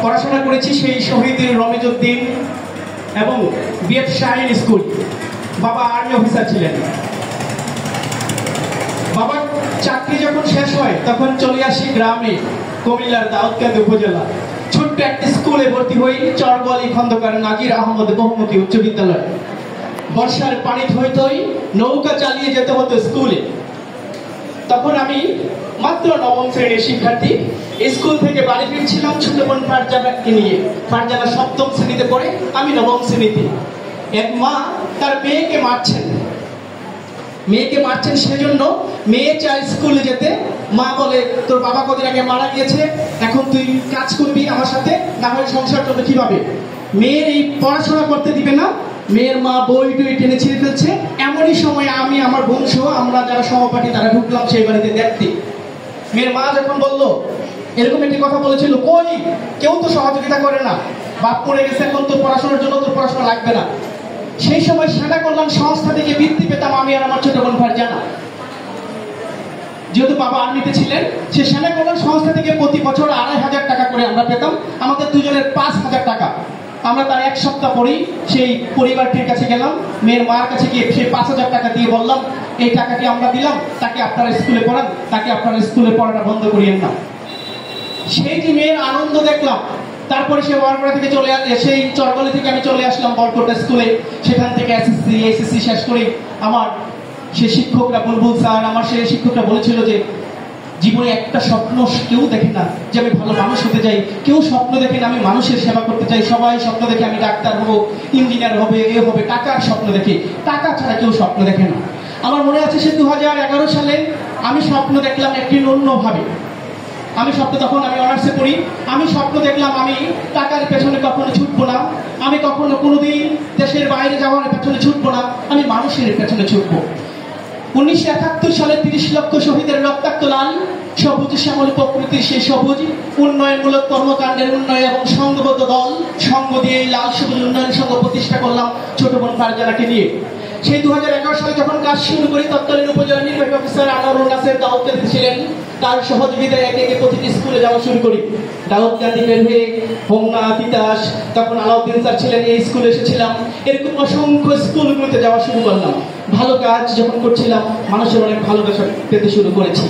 পড়াশোনা করেছি সেই শহীদ রমিজউদ্দিন এবং বিএফ শাহিন স্কুল। বাবা আর্মি অফিসার ছিলেন। বাবার চাকরি যখন শেষ হয় তখন চলে আসি গ্রামে, কুমিল্লার দাউদকান্দি উপজেলা ছোট্ট একটা স্কুলে ভর্তি হই, চরবলি খন্দকার নাজির আহমদ বহুমুখী উচ্চ বিদ্যালয়। বর্ষার পানি থই থই নৌকা চালিয়ে যেতে হতো স্কুলে। তখন আমি মাত্র নবম শ্রেণীর শিক্ষার্থী। স্কুল থেকে বাড়ি ফিরছিলাম ছোট বোন ফারজানাকে নিয়ে। ফারজানা সপ্তম শ্রেণীতে পড়ে, আমি নবম শ্রেণীতে। এক মা তার মেয়েকে মারছেন সেজন্য মেয়ে চায় স্কুলে যেতে। মা বলে, তোর বাবা কদিন আগে মারা গিয়েছে, এখন তুই কাজ করবি আমার সাথে, না হয় সংসার চলবে কিভাবে। মেয়ের এই পড়াশোনা করতে দিবে না। মেয়ের মা বই টই টেনে ছিঁড়ে ফেলছে। এমনই সময় আমি আমার বোন সহ আমরা যারা সহপাঠী তারা ঢুকলাম সেই বাড়িতে দেখতে। মেয়ের মা যখন বলল, এরকম একটি কথা বলেছিল, কই কেউ তো সহযোগিতা করে না, বাপ পড়ে গেছে, এখন তোর পড়াশোনার জন্য তোর পড়াশোনা লাগবে না। সেই সময় সেনা কল্যাণ সংস্থা থেকে বৃত্তি পেতাম আমি আর আমার ছোট বোন ফারজানা। যেহেতু বাবা আর্মিতে ছিলেন, সে সেনা কল্যাণ সংস্থা থেকে প্রতি বছর ২৫০০ টাকা করে আমরা পেতাম, আমাদের দুজনের ৫০০০ টাকা। আমরা তার এক সপ্তাহ পরেই সেই পরিবারটির কাছে গেলাম, মেয়ের মার কাছে গিয়ে সেই ৫০০০ টাকা দিয়ে বললাম, এই টাকাটি আমরা দিলাম, তাকে আপনারা স্কুলে পড়ান, তাকে আপনারা স্কুলে পড়াটা বন্ধ করিয়েন না। সেই যে মেয়ের আনন্দ দেখলাম। তারপরে সে ওয়ারপাড়া থেকে চলে আসে, সেই চরগলি থেকে আমি চলে আসলাম বরকোটা স্কুলে। সেখান থেকে এসএসসি শেষ করে আমার সে শিক্ষকরা, বুলবুল স্যার, আমার সেই শিক্ষকরা বলেছিল যে জীবনে একটা স্বপ্ন কেউ দেখে না যে আমি ভালো মানুষ হতে চাই, কেউ স্বপ্ন দেখে না আমি মানুষের সেবা করতে চাই, সবাই স্বপ্ন দেখে আমি ডাক্তার হবো, ইঞ্জিনিয়ার হবে, এ হবে, টাকার স্বপ্ন দেখে। টাকা ছাড়া কেউ স্বপ্ন দেখে না। আমার মনে আছে সে ২০১১ সালে আমি স্বপ্ন দেখলাম একটি অন্যভাবে। আমি অনার্সে পড়ি। আমি স্বপ্ন দেখলাম আমি টাকার পেছনে কখনো ছুটবো না, আমি কখনো কোনোদিন দেশের বাইরে যাওয়ার পেছনে ছুটবো না, আমি মানুষের পেছনে ছুটবো। ১৯৭১ সালে ৩০ লক্ষ শহীদের রক্তাক্ত লাল, সবুজ শ্যামল প্রকৃতির সেই সবুজ, উন্নয়নমূলক কর্মকাণ্ডের উন্নয়ন এবং সংঘবদ্ধ দল সঙ্গ দিয়ে এই লাল সবুজ উন্নয়ন সংঘ প্রতিষ্ঠা করলাম ছোট বোন ফারজানাকে নিয়ে। সেই ২০১১ সালে যখন কাজ শুরু করি, তৎকালীন উপজেলা নির্বাহী অফিসার আনোয়ারুল নাসের দাউদকান্দি ছিলেন। তার সহযোগিতায় একে একে প্রতিটি স্কুলে যাওয়া শুরু করি। দাউদকান্দি বের হয়ে হোমনা, তিতাস, তখন আলাউদ্দিন স্যার ছিলেন, এই স্কুলে এসেছিলাম। এরকম অসংখ্য স্কুলগুলোতে যাওয়া শুরু করলাম। ভালো কাজ যখন করছিলাম, মানুষের অনেক ভালোবাসা পেতে শুরু করেছি।